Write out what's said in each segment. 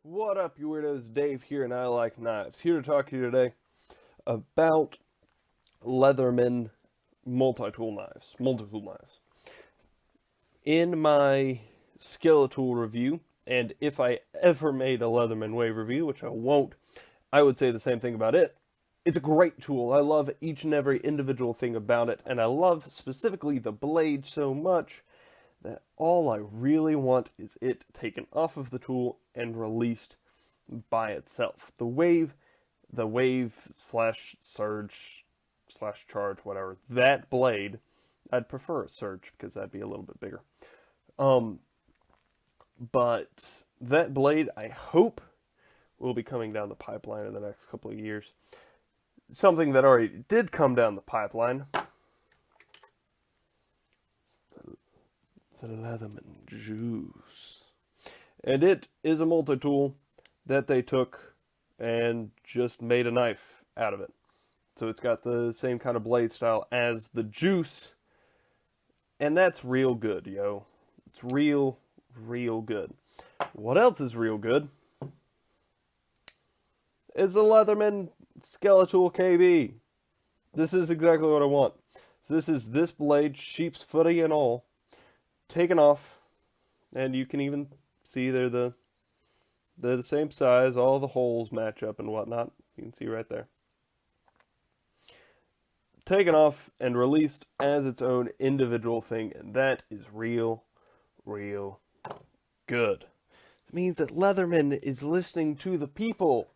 What up, you weirdos? Dave here, and I like knives. Here to talk to you today about Leatherman multi-tool knives. In my Skeletool review, and if I ever made a Leatherman wave review, which I won't, I would say the same thing about it. It's a great tool. I love each and every individual thing about it, and I love specifically the blade so much that all I really want is it taken off of the tool and released by itself. The wave slash surge slash charge, whatever, that blade, I'd prefer a surge because that'd be a little bit bigger. Um, but that blade, I hope, will be coming down the pipeline in the next couple of years. Something that already did come down the pipeline, the Leatherman Juice. And it is a multi-tool that they took and just made a knife out of it. So it's got the same kind of blade style as the Juice, and that's real good, yo. It's real good. What else is real good is the Leatherman Skeletool KB. This is exactly what I want. So this is this blade, sheep's footy and all, taken off, and you can even see they're the same size. All the holes match up and whatnot. You can see right there. Taken off and released as its own individual thing, and that is real good. It means that Leatherman is listening to the people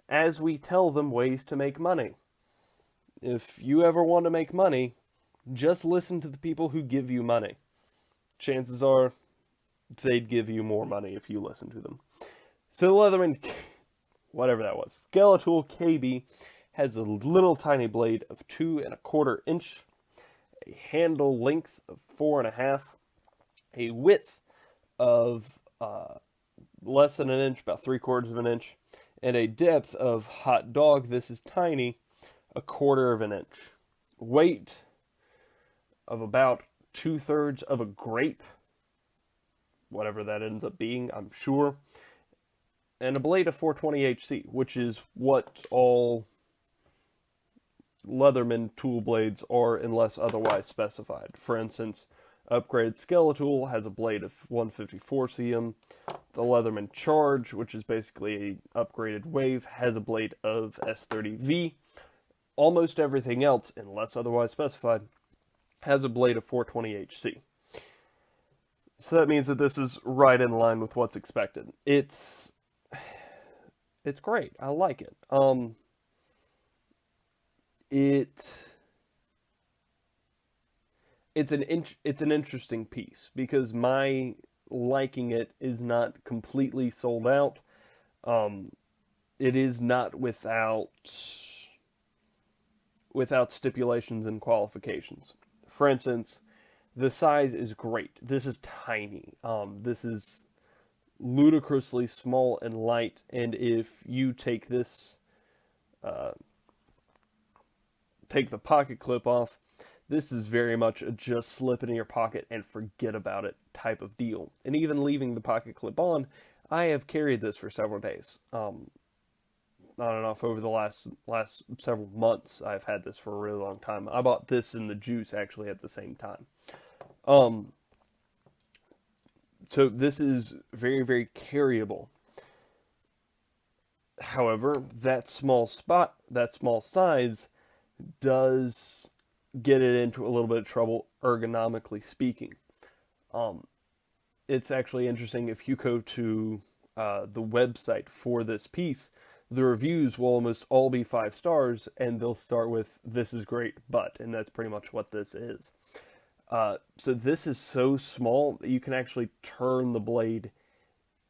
as we tell them ways to make money. If you ever want to make money, just listen to the people who give you money. Chances are they'd give you more money if you listen to them. So the Leatherman, whatever that was, Skeletool KB has a little tiny blade of 2¼ inch, a handle length of 4½ a width of less than an inch, about 3/4 inch, and a depth of, hot dog, this is tiny, 1/4 inch. Weight of about 2/3 of a grape, whatever that ends up being, I'm sure, and a blade of 420 HC, which is what all Leatherman tool blades are unless otherwise specified. For instance, upgraded Skeletool has a blade of 154 cm. The Leatherman Charge, which is basically an upgraded wave, has a blade of S30V. Almost everything else, unless otherwise specified, has a blade of 420 HC. So that means that this is right in line with what's expected. It's great. I like it. It's an interesting piece because my liking it is not completely sold out. It is not without stipulations and qualifications. For instance, the size is great. This is tiny. This is ludicrously small and light, and if you take this, take the pocket clip off, this is very much a just slip it in your pocket and forget about it type of deal. And even leaving the pocket clip on, I have carried this for several days. On and off over the last several months, I've had this for a really long time. I bought this and the Juice actually at the same time. So this is very carryable. However, that small size does get it into a little bit of trouble ergonomically speaking. It's actually interesting if you go to the website for this piece, the reviews will almost all be 5 stars, and they'll start with, "This is great, but," and that's pretty much what this is. So this is so small that you can actually turn the blade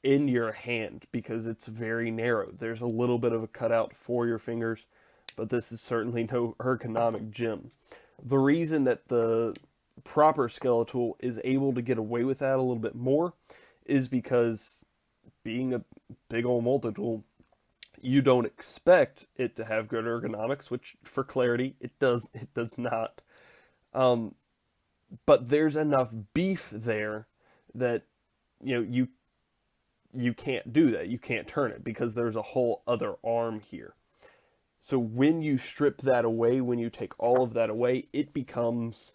in your hand because it's very narrow. There's a little bit of a cutout for your fingers, but this is certainly no ergonomic gem. The reason that the proper Skeletool is able to get away with that a little bit more is because, being a big old multi-tool, you don't expect it to have good ergonomics, which, for clarity, it does not. But there's enough beef there that, you you can't do that. You can't turn it because there's a whole other arm here. So when you strip that away, when you take all of that away, it becomes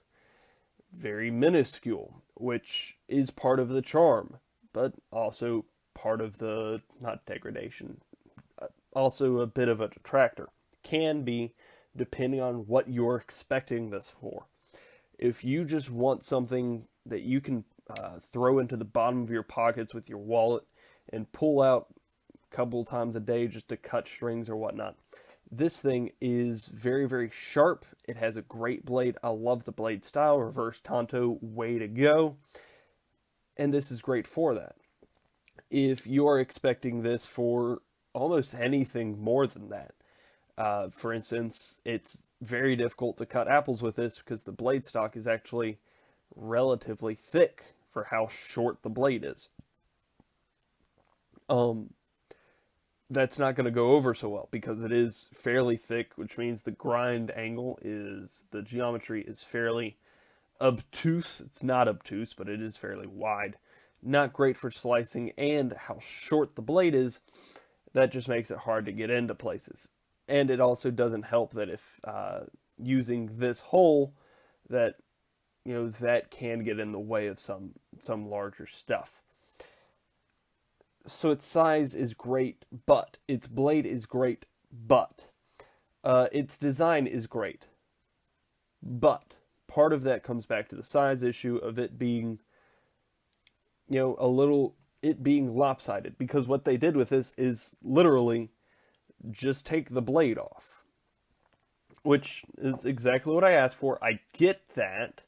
very minuscule, which is part of the charm, but also part of the, not degradation, also a bit of a detractor. Can be, depending on what you're expecting this for. If you just want something that you can throw into the bottom of your pockets with your wallet and pull out a couple times a day just to cut strings or whatnot, this thing is very, very sharp. It has a great blade. I love the blade style. Reverse Tonto, way to go. And this is great for that. If you're expecting this for almost anything more than that, for instance, it's very difficult to cut apples with this because the blade stock is actually relatively thick for how short the blade is. That's not going to go over so well because it is fairly thick, which means the grind angle the geometry is fairly obtuse. It's not obtuse, but it is fairly wide. Not great for slicing, and how short the blade is, that just makes it hard to get into places. And it also doesn't help that if using this hole, that that can get in the way of some larger stuff. So its size is great, but its blade is great, but its design is great. But part of that comes back to the size issue of it being, it being lopsided. Because what they did with this is literally just take the blade off. Which is exactly what I asked for. I get that,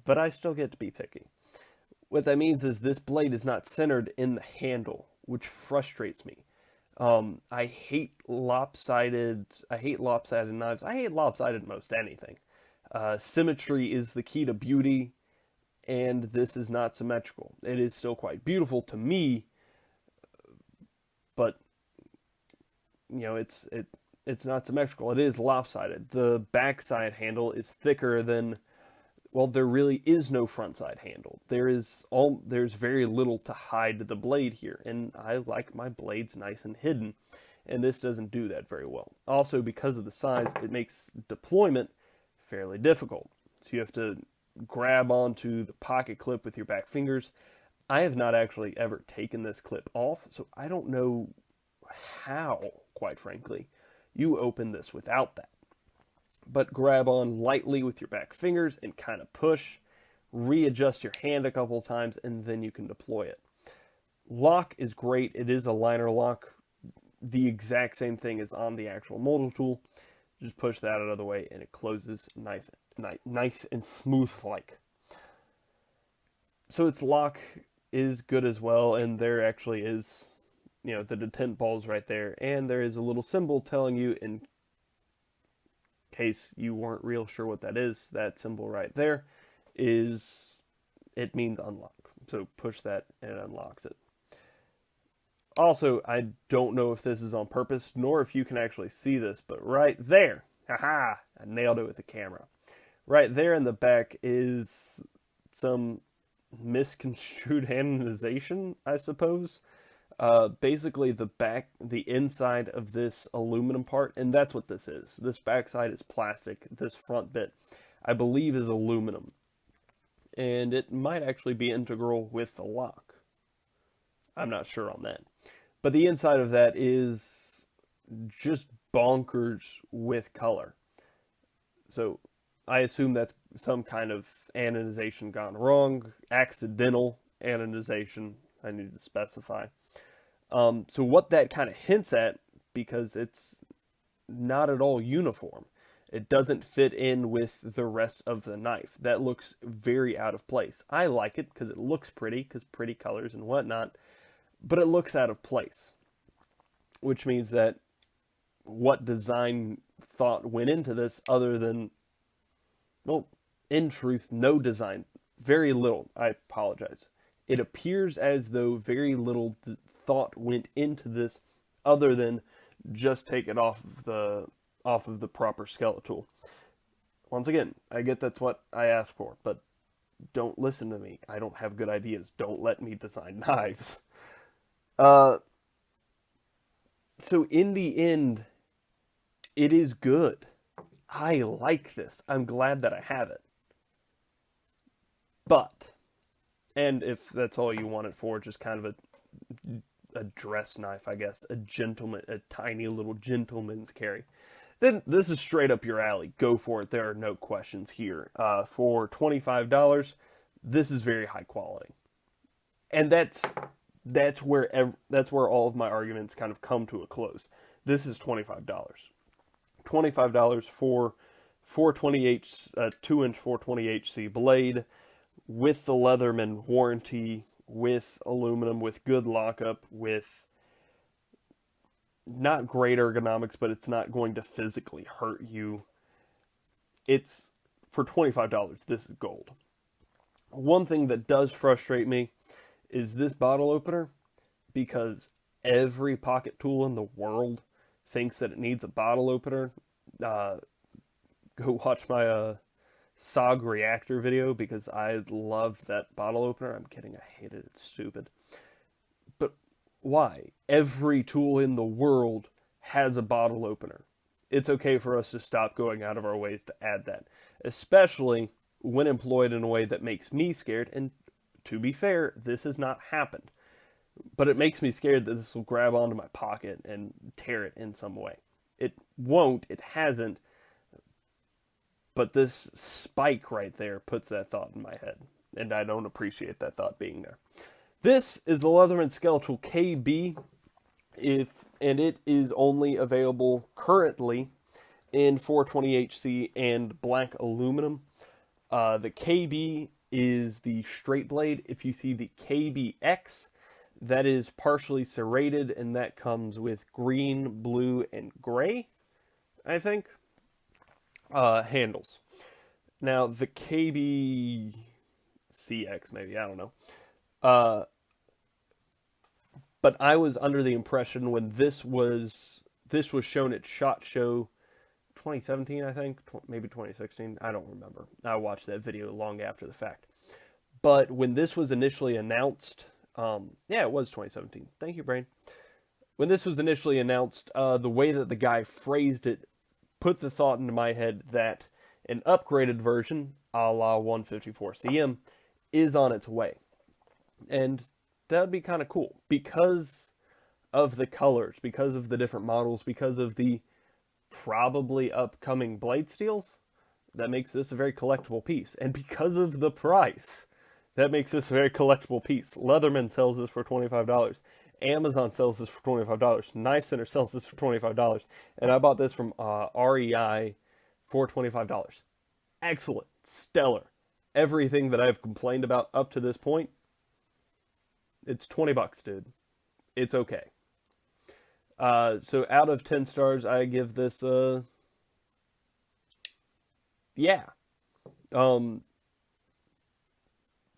but I still get to be picky. What that means is this blade is not centered in the handle, which frustrates me. I hate lopsided knives. I hate lopsided most anything. Symmetry is the key to beauty, and this is not symmetrical. It is still quite beautiful to me, but it's not symmetrical. It is lopsided. The backside handle is thicker than, well, there really is no front side handle. There's very little to hide the blade here, and I like my blades nice and hidden, and this doesn't do that very well. Also, because of the size, it makes deployment fairly difficult. So you have to grab onto the pocket clip with your back fingers. I have not actually ever taken this clip off, so I don't know how, quite frankly, you open this without that. But grab on lightly with your back fingers and kind of push, readjust your hand a couple times, and then you can deploy it. Lock is great. It is a liner lock. The exact same thing as on the actual molding tool. Just push that out of the way and it closes nice and smooth like. So its lock is good as well, and there actually is, the detent ball's right there, and there is a little symbol telling you, in case you weren't real sure what that is, that symbol right there it means unlock. So push that and it unlocks it. Also, I don't know if this is on purpose, nor if you can actually see this, but right there, haha, I nailed it with the camera. Right there in the back is some misconstrued anodization, I suppose. Basically the inside of this aluminum part, and that's what this is. This backside is plastic. This front bit, I believe, is aluminum. And it might actually be integral with the lock. I'm not sure on that. But the inside of that is just bonkers with color. So I assume that's some kind of anodization gone wrong. Accidental anodization, I need to specify. So what that kind of hints at, because it's not at all uniform, it doesn't fit in with the rest of the knife. That looks very out of place. I like it because it looks pretty, because pretty colors and whatnot, but it looks out of place, which means that what design thought went into this other than, well, in truth, no design, very little. I apologize. It appears as though very little thought went into this other than just take it off of the proper Skeletool. Once again, I get that's what I asked for, but don't listen to me. I don't have good ideas. Don't let me design knives. So in the end, it is good. I like this. I'm glad that I have it. But, and if that's all you want it for, just kind of a dress knife, I guess, a tiny little gentleman's carry, then this is straight up your alley. Go for it. There are no questions here. For $25, this is very high quality, and that's where all of my arguments kind of come to a close. This is $25. $25 for 420H 2-inch 420HC blade with the Leatherman warranty, with aluminum, with good lockup, with not great ergonomics, but it's not going to physically hurt you. It's for $25. This is gold. One thing that does frustrate me is this bottle opener, because every pocket tool in the world thinks that it needs a bottle opener. Go watch my SOG reactor video, because I love that bottle opener. I'm kidding, I hate it. It's stupid. But why? Every tool in the world has a bottle opener. It's okay for us to stop going out of our ways to add that, especially when employed in a way that makes me scared. And to be fair, this has not happened, but it makes me scared that this will grab onto my pocket and tear it in some way. It won't, it hasn't, but this spike right there puts that thought in my head, and I don't appreciate that thought being there. This is the Leatherman Skeletool KB, and it is only available currently in 420HC and black aluminum. The KB is the straight blade. If you see the KBX, that is partially serrated, and that comes with green, blue, and gray, I think, handles. Now, the KBCX, maybe, I don't know. But I was under the impression when this was shown at SHOT Show 2017, I think, maybe 2016, I don't remember. I watched that video long after the fact. But when this was initially announced, yeah, it was 2017. Thank you, brain. When this was initially announced, the way that the guy phrased it put the thought into my head that an upgraded version, a la 154CM, is on its way. And that would be kind of cool, because of the colors, because of the different models, because of the probably upcoming blade steels. That makes this a very collectible piece. And because of the price, that makes this a very collectible piece. Leatherman sells this for $25. Amazon sells this for $25. Knife Center sells this for $25. And I bought this from REI for $25. Excellent. Stellar. Everything that I've complained about up to this point, it's $20, dude. It's okay. So out of 10 stars, I give this, yeah.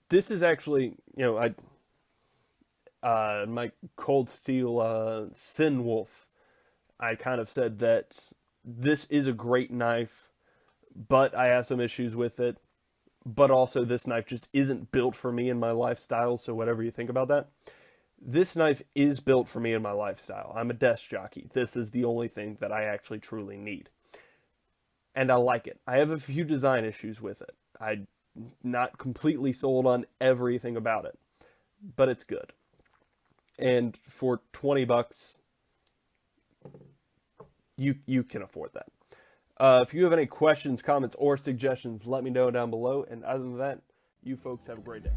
This is actually, my Cold Steel Thin Wolf, I kind of said that this is a great knife, but I have some issues with it. But also this knife just isn't built for me and my lifestyle, so whatever you think about that. This knife is built for me and my lifestyle. I'm a desk jockey. This is the only thing that I actually truly need. And I like it. I have a few design issues with it. I'm not completely sold on everything about it, but it's good. And for $20, you can afford that. If you have any questions, comments, or suggestions, let me know down below. And other than that, you folks have a great day.